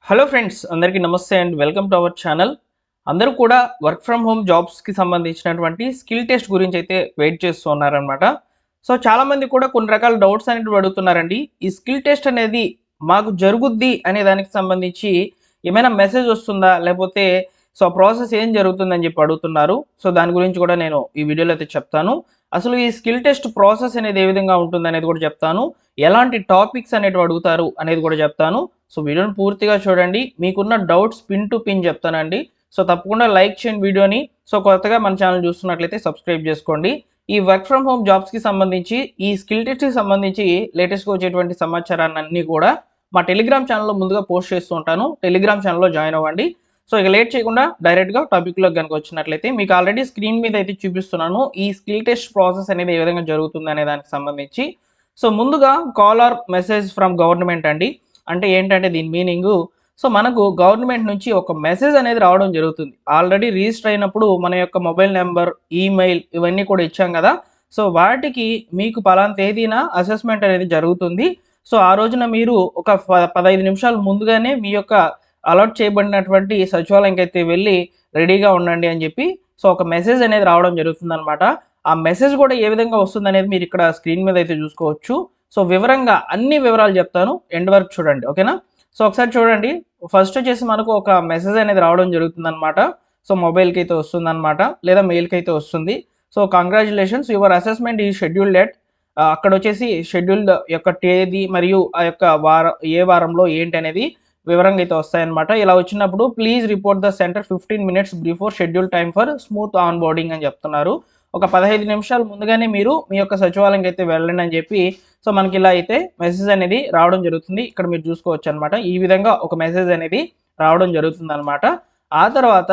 Hello friends, అందరికీ నమస్తే and welcome to our channel. అందరూ కూడా వర్క్ ఫ్రమ్ హోమ్ జాబ్స్కి సంబంధించినటువంటి స్కిల్ టెస్ట్ గురించి అయితే వెయిట్ చేస్తూ ఉన్నారనమాట. సో చాలామంది కూడా కొన్ని రకాల డౌట్స్ అనేవి అడుగుతున్నారండి. ఈ స్కిల్ టెస్ట్ అనేది మాకు జరుగుద్ది అనే దానికి సంబంధించి ఏమైనా మెసేజ్ వస్తుందా, లేకపోతే సో ప్రాసెస్ ఏం జరుగుతుందని చెప్పి అడుగుతున్నారు. సో దాని గురించి కూడా నేను ఈ వీడియోలో అయితే చెప్తాను. అసలు ఈ స్కిల్ టెస్ట్ ప్రాసెస్ అనేది ఏ విధంగా ఉంటుంది అనేది కూడా చెప్తాను. ఎలాంటి టాపిక్స్ అనేవి అడుగుతారు అనేది కూడా చెప్తాను. సో వీడియోని పూర్తిగా చూడండి. మీకున్న డౌట్స్ పిన్ టు పిన్ చెప్తానండి. సో తప్పకుండా లైక్ చేయండి వీడియోని. సో కొత్తగా మన ఛానల్ చూస్తున్నట్లయితే సబ్స్క్రైబ్ చేసుకోండి. ఈ వర్క్ ఫ్రమ్ హోమ్ జాబ్స్కి సంబంధించి, ఈ స్కిల్ టెస్ట్కి సంబంధించి లేటెస్ట్గా వచ్చేటువంటి సమాచారాన్ని అన్నీ కూడా మా టెలిగ్రామ్ ఛానల్లో ముందుగా పోస్ట్ చేస్తూ ఉంటాను. టెలిగ్రామ్ ఛానల్లో జాయిన్ అవ్వండి. సో ఇక లేట్ చేయకుండా డైరెక్ట్గా టాపిక్లోకి కనుక వచ్చినట్లయితే, మీకు ఆల్రెడీ స్క్రీన్ మీద అయితే చూపిస్తున్నాను ఈ స్కిల్ టెస్ట్ ప్రాసెస్ అనేది ఏ విధంగా జరుగుతుంది అనే దానికి సంబంధించి. సో ముందుగా call or message from government అండి. అంటే ఏంటంటే దీని మీనింగు, సో మనకు గవర్నమెంట్ నుంచి ఒక మెసేజ్ అనేది రావడం జరుగుతుంది. ఆల్రెడీ రిజిస్టర్ అయినప్పుడు మన యొక్క మొబైల్ నెంబర్, ఈమెయిల్ ఇవన్నీ కూడా ఇచ్చాం కదా. సో వాటికి మీకు పలానా తేదీన అసెస్మెంట్ అనేది జరుగుతుంది. సో ఆ రోజున మీరు ఒక 15 నిమిషాలు ముందుగానే మీ యొక్క అలాట్ చేయబడినటువంటి సచివాలయంకి అయితే వెళ్ళి రెడీగా ఉండండి అని చెప్పి సో ఒక మెసేజ్ అనేది రావడం జరుగుతుందనమాట. ఆ మెసేజ్ కూడా ఏ విధంగా వస్తుందనేది మీరు ఇక్కడ స్క్రీన్ మీద అయితే చూసుకోవచ్చు. సో వివరంగా అన్ని వివరాలు చెప్తాను, ఎండ్ వరకు చూడండి, ఓకేనా. సో ఒకసారి చూడండి. ఫస్ట్ వచ్చేసి మనకు ఒక మెసేజ్ అనేది రావడం జరుగుతుందన్నమాట. సో మొబైల్కి అయితే వస్తుందన్నమాట, లేదా మెయిల్కి అయితే వస్తుంది. సో కంగ్రాచులేషన్స్, యువర్ అసెస్మెంట్ ఈ షెడ్యూల్డ్ ఎట్, అక్కడ వచ్చేసి షెడ్యూల్డ్ యొక్క తేదీ మరియు ఆ యొక్క ఏ వారంలో ఏంటి అనేది వివరంగా అయితే వస్తాయన్నమాట. ఇలా వచ్చినప్పుడు please report the centre 15 minutes before schedule time for smooth on boarding అని చెప్తున్నారు. ఒక 15 నిమిషాలు ముందుగానే మీరు మీ యొక్క సచివాలయంకి అయితే వెళ్ళండి అని చెప్పి సో మనకి ఇలా అయితే మెసేజ్ అనేది రావడం జరుగుతుంది. ఇక్కడ మీరు చూసుకోవచ్చు అనమాట. ఈ విధంగా ఒక మెసేజ్ అనేది రావడం జరుగుతుంది అనమాట. ఆ తర్వాత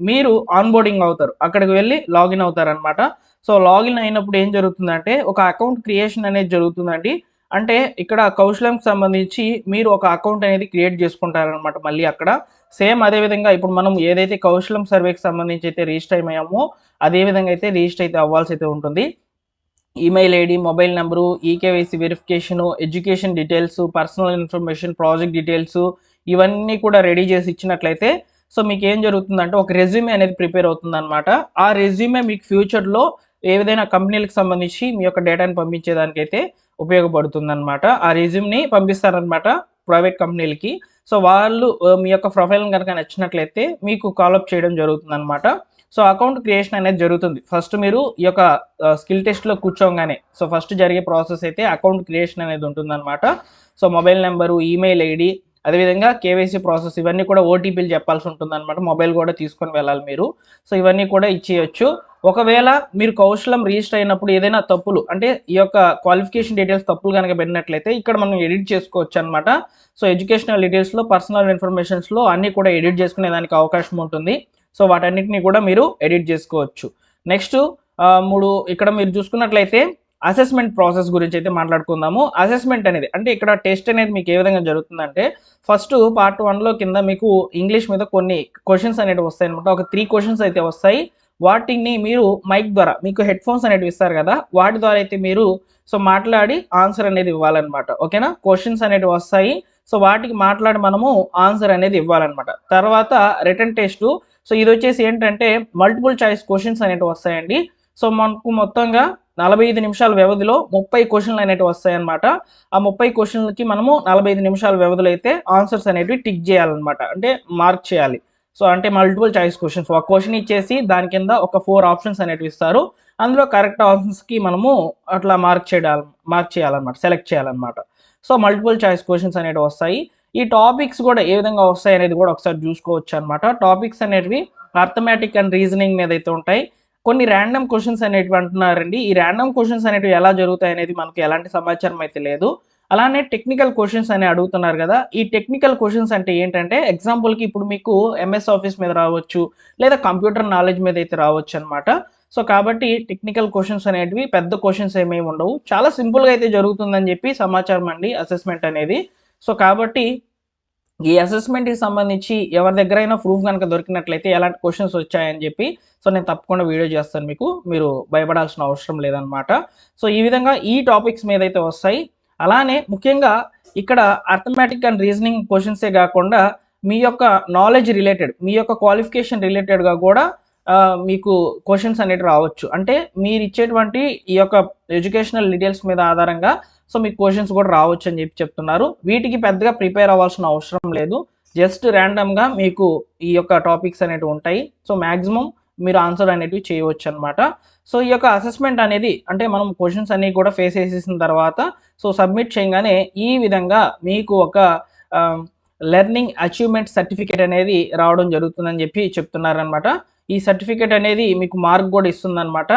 మీరు ఆన్ బోర్డింగ్ అవుతారు, అక్కడికి వెళ్ళి లాగిన్ అవుతారు అనమాట. సో లాగిన్ అయినప్పుడు ఏం జరుగుతుందంటే ఒక అకౌంట్ క్రియేషన్ అనేది జరుగుతుందండి. అంటే ఇక్కడ కౌశలంకి సంబంధించి మీరు ఒక అకౌంట్ అనేది క్రియేట్ చేసుకుంటారనమాట. మళ్ళీ అక్కడ సేమ్ అదే విధంగా ఇప్పుడు మనం ఏదైతే కౌశలం సర్వేకి సంబంధించి అయితే రిజిస్టర్ అయ్యామో అదే విధంగా అయితే రిజిస్టర్ అయితే అవ్వాల్సి అయితే ఉంటుంది. Email ID, mobile number, eKYC verification, education details, personal information, project details ఇవన్నీ కూడా రెడీ చేసి ఇచ్చినట్లయితే సో మీకు ఏం జరుగుతుందంటే ఒక రెజ్యూమే అనేది ప్రిపేర్ అవుతుందన్నమాట. ఆ రెజ్యూమే మీకు ఫ్యూచర్లో ఏ విధంగా కంపెనీలకు సంబంధించి మీ యొక్క డేటాని పంపించేదానికైతే ఉపయోగపడుతుందన్నమాట. ఆ రెజ్యూమ్ని పంపిస్తారనమాట ప్రైవేట్ కంపెనీలకి. సో వాళ్ళు మీ యొక్క ప్రొఫైల్ని కనుక నచ్చినట్లయితే మీకు కాలప్ చేయడం జరుగుతుందన్నమాట. సో అకౌంట్ క్రియేషన్ అనేది జరుగుతుంది. ఫస్ట్ మీరు ఈ యొక్క స్కిల్ టెస్ట్లో కూర్చోగానే సో ఫస్ట్ జరిగే ప్రాసెస్ అయితే అకౌంట్ క్రియేషన్ అనేది ఉంటుందన్నమాట. So mobile number, email ID, అదేవిధంగా కేవైసీ ప్రాసెస్ ఇవన్నీ కూడా ఓటీపీలు చెప్పాల్సి ఉంటుందన్నమాట. మొబైల్ కూడా తీసుకొని వెళ్ళాలి మీరు. సో ఇవన్నీ కూడా ఇచ్చేయచ్చు. ఒకవేళ మీరు కౌశలం రిజిస్టర్ అయినప్పుడు ఏదైనా తప్పులు, అంటే ఈ యొక్క క్వాలిఫికేషన్ డీటెయిల్స్ తప్పులు కనుక పెట్టినట్లయితే ఇక్కడ మనం ఎడిట్ చేసుకోవచ్చు అనమాట. సో ఎడ్యుకేషనల్ డీటెయిల్స్లో, పర్సనల్ ఇన్ఫర్మేషన్స్లో అన్నీ కూడా ఎడిట్ చేసుకునే దానికి అవకాశం ఉంటుంది. సో వాటన్నిటిని కూడా మీరు ఎడిట్ చేసుకోవచ్చు. నెక్స్ట్ ఇక్కడ మీరు చూసుకున్నట్లయితే అసెస్మెంట్ ప్రాసెస్ గురించి అయితే మాట్లాడుకుందాము. అసెస్మెంట్ అనేది అంటే ఇక్కడ టెస్ట్ అనేది మీకు ఏ విధంగా జరుగుతుందంటే ఫస్ట్ పార్ట్ 1లో కింద మీకు ఇంగ్లీష్ మీద కొన్ని క్వశ్చన్స్ అనేవి వస్తాయి అనమాట. ఒక 3 క్వశ్చన్స్ అయితే వస్తాయి. వాటిని మీరు మైక్ ద్వారా, మీకు హెడ్ ఫోన్స్ అనేవి ఇస్తారు కదా, వాటి ద్వారా అయితే మీరు సో మాట్లాడి ఆన్సర్ అనేది ఇవ్వాలన్నమాట. ఓకేనా. క్వశ్చన్స్ అనేవి వస్తాయి. సో వాటికి మాట్లాడి మనము ఆన్సర్ అనేది ఇవ్వాలన్నమాట. తర్వాత రిటర్న్ టెస్ట్. సో ఇది వచ్చేసి ఏంటంటే మల్టిపుల్ చాయిస్ క్వశ్చన్స్ అనేవి వస్తాయండి. సో మనకు మొత్తంగా 45 నిమిషాల వ్యవధిలో 30 క్వశ్చన్లు అనేవి వస్తాయన్నమాట. ఆ 30 క్వశ్చన్లకి మనము 45 నిమిషాల వ్యవధిలో అయితే ఆన్సర్స్ అనేవి టిక్ చేయాలన్నమాట, అంటే మార్క్ చేయాలి. సో అంటే మల్టిపుల్ చాయిస్ క్వశ్చన్స్, ఒక క్వశ్చన్ ఇచ్చేసి దాని కింద ఒక 4 ఆప్షన్స్ అనేవి ఇస్తారు. అందులో కరెక్ట్ ఆప్షన్స్కి మనము అట్లా మార్క్ చేయాలన్నమాట, సెలెక్ట్ చేయాలన్నమాట. సో మల్టిపుల్ చాయిస్ క్వశ్చన్స్ అనేవి వస్తాయి. ఈ టాపిక్స్ కూడా ఏ విధంగా వస్తాయి అనేది కూడా ఒకసారి చూసుకోవచ్చు అనమాట. టాపిక్స్ అనేవి అర్థమెటిక్ అండ్ రీజనింగ్ మీద అయితే ఉంటాయి. కొన్ని ర్యాండమ్ క్వశ్చన్స్ అనేటివి అంటున్నారండి. ఈ ర్యాండమ్ క్వశ్చన్స్ అనేవి ఎలా జరుగుతాయి అనేది మనకు ఎలాంటి సమాచారం అయితే లేదు. అలానే టెక్నికల్ క్వశ్చన్స్ అని అడుగుతున్నారు కదా. ఈ టెక్నికల్ క్వశ్చన్స్ అంటే ఏంటంటే ఎగ్జాంపుల్కి ఇప్పుడు మీకు ఎంఎస్ ఆఫీస్ మీద రావచ్చు, లేదా కంప్యూటర్ నాలెడ్జ్ మీద అయితే రావచ్చు అనమాట. సో కాబట్టి టెక్నికల్ క్వశ్చన్స్ అనేటివి పెద్ద క్వశ్చన్స్ ఏమేమి ఉండవు, చాలా సింపుల్గా అయితే జరుగుతుందని చెప్పి సమాచారం అండి అసెస్మెంట్ అనేది. సో కాబట్టి ఈ అసెస్మెంట్కి సంబంధించి ఎవరి దగ్గరైనా ప్రూఫ్ కనుక దొరికినట్లయితే ఎలాంటి క్వశ్చన్స్ వచ్చాయని చెప్పి సో నేను తప్పకుండా వీడియో చేస్తాను మీకు, మీరు భయపడాల్సిన అవసరం లేదనమాట. సో ఈ విధంగా ఈ టాపిక్స్ మీద అయితే వస్తాయి. అలానే ముఖ్యంగా ఇక్కడ అర్థమెటిక్ అండ్ రీజనింగ్ క్వశ్చన్సే కాకుండా మీ యొక్క నాలెడ్జ్ రిలేటెడ్, మీ యొక్క క్వాలిఫికేషన్ రిలేటెడ్గా కూడా మీకు క్వశ్చన్స్ అనేవి రావచ్చు. అంటే మీరు ఇచ్చేటువంటి ఈ యొక్క ఎడ్యుకేషనల్ డీటెయిల్స్ మీద ఆధారంగా సో మీకు క్వశ్చన్స్ కూడా రావచ్చు అని చెప్తున్నారు. వీటికి పెద్దగా ప్రిపేర్ అవ్వాల్సిన అవసరం లేదు. జస్ట్ ర్యాండమ్గా మీకు ఈ యొక్క టాపిక్స్ అనేవి ఉంటాయి. సో మ్యాక్సిమం మీరు ఆన్సర్ అనేటివి చేయవచ్చు అనమాట. సో ఈ యొక్క అసెస్మెంట్ అనేది అంటే మనం క్వశ్చన్స్ అన్ని కూడా ఫేస్ చేసేసిన తర్వాత సో సబ్మిట్ చేయగానే ఈ విధంగా మీకు ఒక లెర్నింగ్ అచీవ్మెంట్ సర్టిఫికేట్ అనేది రావడం జరుగుతుందని చెప్తున్నారనమాట. ఈ సర్టిఫికేట్ అనేది మీకు మార్క్ కూడా ఇస్తుందన్నమాట.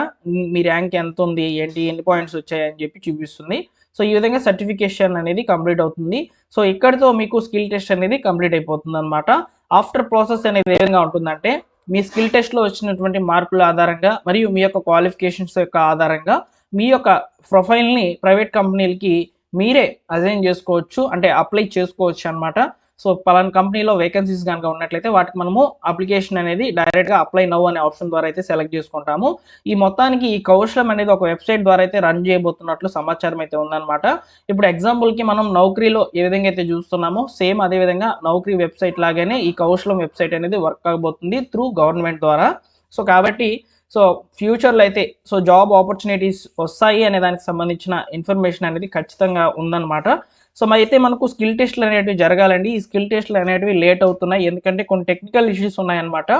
మీ ర్యాంక్ ఎంత ఉంది, ఏంటి, ఎన్ని పాయింట్స్ వచ్చాయి అని చూపిస్తుంది. సో ఈ విధంగా సర్టిఫికేషన్ అనేది కంప్లీట్ అవుతుంది. సో ఇక్కడితో మీకు స్కిల్ టెస్ట్ అనేది కంప్లీట్ అయిపోతుంది అనమాట. ఆఫ్టర్ ప్రాసెస్ అనేది ఏ విధంగా ఉంటుందంటే మీ స్కిల్ టెస్ట్లో వచ్చినటువంటి మార్కుల ఆధారంగా మరియు మీ యొక్క క్వాలిఫికేషన్స్ యొక్క ఆధారంగా మీ యొక్క ప్రొఫైల్ని ప్రైవేట్ కంపెనీలకి మీరే అసైన్ చేసుకోవచ్చు, అంటే అప్లై చేసుకోవచ్చు అనమాట. సో పలానా కంపెనీలో వేకెన్సీస్ కనుక ఉన్నట్లయితే వాటికి మనము అప్లికేషన్ అనేది డైరెక్ట్గా అప్లై నౌ అనే ఆప్షన్ ద్వారా అయితే సెలెక్ట్ చేసుకుంటాము. ఈ మొత్తానికి ఈ కౌశలం అనేది ఒక వెబ్సైట్ ద్వారా అయితే రన్ చేయబోతున్నట్లు సమాచారం అయితే ఉందన్నమాట. ఇప్పుడు ఎగ్జాంపుల్కి మనం నౌకరీలో ఏ విధంగా అయితే చూస్తున్నామో సేమ్ అదే విధంగా నౌకరీ వెబ్సైట్ లాగానే ఈ కౌశలం వెబ్సైట్ అనేది వర్క్ అవబోతుంది త్రూ గవర్నమెంట్ ద్వారా. సో కాబట్టి సో ఫ్యూచర్లో అయితే సో జాబ్ ఆపర్చునిటీస్ వస్తాయి అనే దానికి సంబంధించిన ఇన్ఫర్మేషన్ అనేది ఖచ్చితంగా ఉందన్నమాట. సో అయితే మనకు స్కిల్ టెస్ట్లు అనేటివి జరగాలండి. ఈ స్కిల్ టెస్ట్లు అనేటివి లేట్ అవుతున్నాయి, ఎందుకంటే కొన్ని టెక్నికల్ ఇష్యూస్ ఉన్నాయన్నమాట.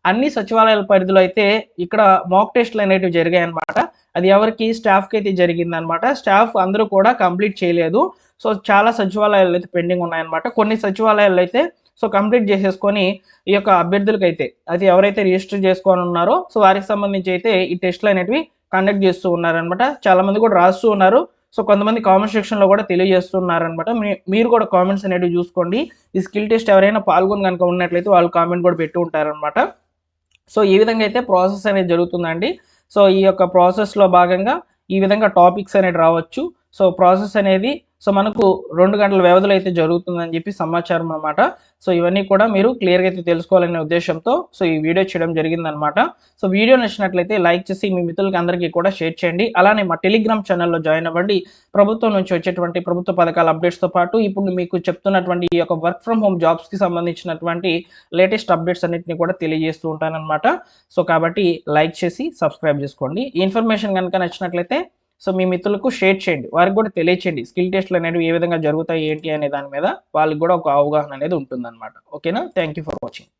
అన్ని సచివాలయాల పరిధిలో అయితే ఇక్కడ మాక్ టెస్ట్లు అనేటివి జరిగాయి అనమాట. అది ఎవరికి, స్టాఫ్కి అయితే జరిగిందనమాట. స్టాఫ్ అందరూ కూడా కంప్లీట్ చేయలేదు. సో చాలా సచివాలయాలు అయితే పెండింగ్ ఉన్నాయన్నమాట. కొన్ని సచివాలయాలు అయితే సో కంప్లీట్ చేసేసుకొని ఈ యొక్క అభ్యర్థులకి అయితే అది ఎవరైతే రిజిస్టర్ చేసుకొని ఉన్నారో సో వారికి సంబంధించి అయితే ఈ టెస్ట్లు అనేటివి కండక్ట్ చేస్తూ ఉన్నారనమాట. చాలామంది కూడా రాస్తూ ఉన్నారు. సో కొంతమంది కామెంట్ సెక్షన్లో కూడా తెలియజేస్తున్నారనమాట. మీరు కూడా కామెంట్స్ అనేవి చూసుకోండి. ఈ స్కిల్ టెస్ట్ ఎవరైనా పాల్గొని కనుక ఉన్నట్లయితే వాళ్ళు కామెంట్ కూడా పెట్టి ఉంటారనమాట. సో ఈ విధంగా అయితే ప్రాసెస్ అనేది జరుగుతుందండి. సో ఈ యొక్క ప్రాసెస్లో భాగంగా ఈ విధంగా టాపిక్స్ అనేది రావచ్చు. సో ప్రాసెస్ అనేది సో మనకు 2 గంటల వ్యవధిలో అయితే జరుగుతుందని సమాచారం అనమాట. సో ఇవన్నీ కూడా మీరు క్లియర్గా అయితే తెలుసుకోవాలనే ఉద్దేశంతో సో ఈ వీడియో చేయడం జరిగిందనమాట. సో వీడియో నచ్చినట్లయితే లైక్ చేసి మీ మిత్రులకి అందరికీ కూడా షేర్ చేయండి. అలానే మా టెలిగ్రామ్ ఛానల్లో జాయిన్ అవ్వండి. ప్రభుత్వం నుంచి వచ్చేటువంటి ప్రభుత్వ పథకాల అప్డేట్స్తో పాటు ఇప్పుడు మీకు చెప్తున్నటువంటి ఈ యొక్క వర్క్ ఫ్రమ్ హోమ్ జాబ్స్కి సంబంధించినటువంటి లేటెస్ట్ అప్డేట్స్ అన్నింటినీ కూడా తెలియజేస్తూ ఉంటానన్నమాట. సో కాబట్టి లైక్ చేసి సబ్స్క్రైబ్ చేసుకోండి. ఈ ఇన్ఫర్మేషన్ కనుక నచ్చినట్లయితే సో మీ మిత్రులకు షేర్ చేయండి, వారికి కూడా తెలియచేయండి. స్కిల్ టెస్ట్లు అనేవి ఏ విధంగా జరుగుతాయి ఏంటి అనే దాని మీద వాళ్ళకి కూడా ఒక అవగాహన అనేది ఉంటుందన్నమాట. ఓకేనా? Thank you for watching.